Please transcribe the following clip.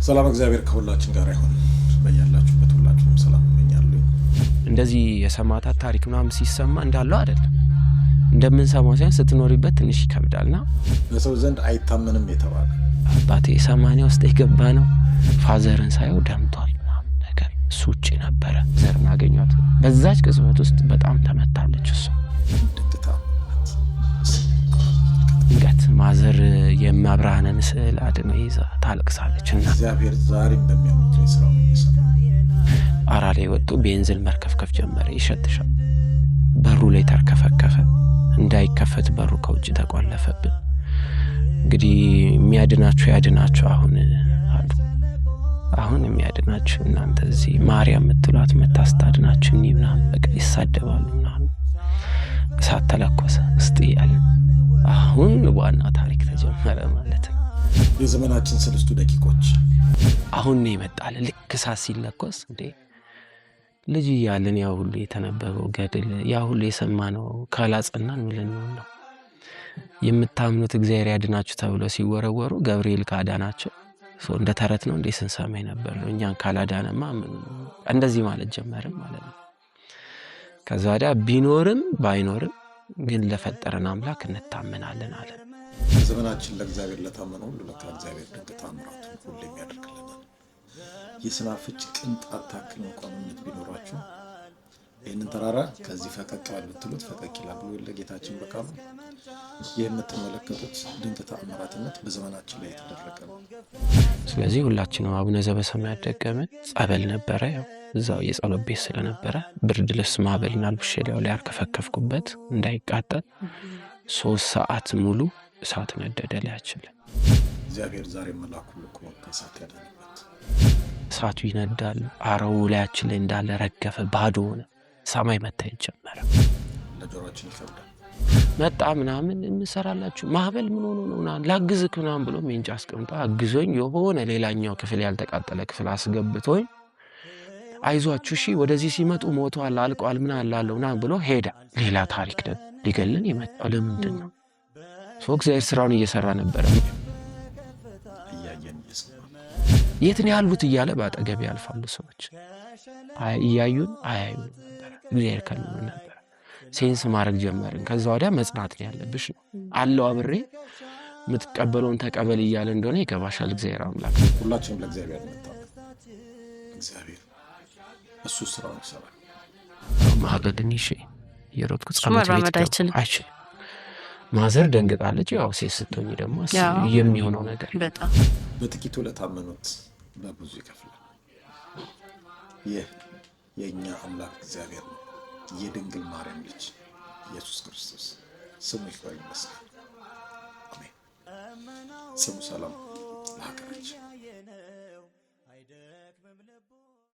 ሰላም እግዚአብሔር ከሁላችን ጋር ይሁን። በእያላችሁበት ሁላችሁም ሰላም እመኛለሁ። እንደዚህ የሰማዕታት ታሪክ ምናምን ሲሰማ እንዳለው አይደለም እንደምንሰማው ሳይሆን ስትኖሪበት ትንሽ ይከብዳልና በሰው ዘንድ አይታመንም የተባለ አባቴ 80 ውስጥ የገባ ነው። ፋዘርን ሳይው ደምቷል ምናምን ነገር እሱ ውጪ ነበረ። ዘርን አገኟት። በዛች ቅጽበት ውስጥ በጣም ተመታለች። እሱ ድንገት ማዘር የማብርሃንን ስዕል አድኖ ይዛ ታለቅሳለችና እግዚአብሔር ዛሬም በሚያመጡ ስራው ይሰራል። አራ ላይ ወጥቶ ቤንዚን መርከፍከፍ ጀመረ። ይሸትሻል። በሩ ላይ ተርከፈከፈ። እንዳይከፈት በሩ ከውጭ ተቆለፈብን። እንግዲህ የሚያድናችሁ ያድናችሁ አሁን የሚያድናችሁ እናንተ እዚህ ማርያም የምትሏት መታስታድናችሁ ምናምን በቃ ይሳደባሉ ምናምን። እሳት ተለኮሰ እስቲ ያለ አሁን ዋና ታሪክ ተጀመረ ማለት ነው። የዘመናችን 3 ደቂቆች አሁን ነው ይመጣል። ልክ እሳት ሲለኮስ እንዴ ልጅ ያለን ያው ሁሉ የተነበበው ገድል ያው ሁሉ የሰማነው ካላጸናን ምን ነው የምታምኑት እግዚአብሔር ያድናችሁ ተብሎ ሲወረወሩ ገብርኤል ካዳናቸው እንደ ተረት ነው እንዴ ስንሰማ ነበር። እኛን ካላዳነማ እንደዚህ ማለት ጀመረም ማለት ነው። ከዛ ወዲያ ቢኖርም ባይኖርም ግን ለፈጠረን አምላክ እንታመናለን አለ። ዘመናችን ለእግዚአብሔር ለታመነው ሁሉ ለእግዚአብሔር ድንቅ ተአምራቱን ሁሉ የሚያደርግልናል። የስናፍጭ ቅንጣት ታክል እንኳን እምነት ቢኖራችሁ ይህንን ተራራ ከዚህ ፈቀቅ ብትሉት ፈቀቅ ይላል ብሎ ለጌታችን በቃሉ ይህ የምትመለከቱት ድንቅ ተአምራትነት በዘመናችን ላይ የተደረገ ነው። ስለዚህ ሁላችንም አቡነ ዘበሰማያት ደገመን። ጸበል ነበረ፣ ያው እዛው የጸሎት ቤት ስለነበረ ብርድ ልብስ ማበልና ልብሼላው ላይ አርከፈከፍኩበት እንዳይቃጠል። 3 ሰዓት ሙሉ እሳት ነደደ ላያችል። እግዚአብሔር ዛሬ መልአኩን ልኮ ከእሳት ያዳነበት። እሳቱ ይነዳል። አረው ላያችን ላይ እንዳለ ረገፈ፣ ባዶ ሆነ። ሰማይ መታየት ጀመረ። ለጆሮአችን ይከብዳል። መጣ ምናምን እንሰራላችሁ ማህበል ምን ሆኖ ነው ላግዝክ ምናምን ብሎ ሜንጫ አስቀምጣ አግዞኝ የሆነ ሌላኛው ክፍል ያልተቃጠለ ክፍል አስገብቶኝ አይዟችሁ እሺ ወደዚህ ሲመጡ ሞቷል አልቋል ምን አላለው ምናምን ብሎ ሄደ። ሌላ ታሪክ ደግሞ ሊገልን ይመጣው ለምንድን ነው? እግዚአብሔር ስራውን እየሰራ ነበር። የት ነው ያሉት እያለ ባጠገብ ያልፋሉ ሰዎች። እያዩን አያዩን ነበር። እግዚአብሔር ከልሎ ነበር። ሴንስ ማድረግ ጀመርን። ከዛ ወዲያ መጽናት ነው ያለብሽ ነው አለው። አብሬ የምትቀበለውን ተቀበል እያለ እንደሆነ ይገባሻል። እግዚአብሔር አምላክ ሁላችንም ለእግዚአብሔር እንታመን። እግዚአብሔር እሱ ስራውን ይሰራል። ማገድን ይሽ የሮት ቁጥራመት አይችልም። ማዘር ደንግጣለች። ያው ሴት ስትሆኚ ደግሞ የሚሆነው ነገር በጣም በጥቂቱ ለታመኑት በብዙ ይከፍላል። ይህ የእኛ አምላክ እግዚአብሔር ነው። የድንግል ማርያም ልጅ ኢየሱስ ክርስቶስ ስሙ ይክበር ይመስገን። አሜን። ስሙ ሰላም ለሀገራችን።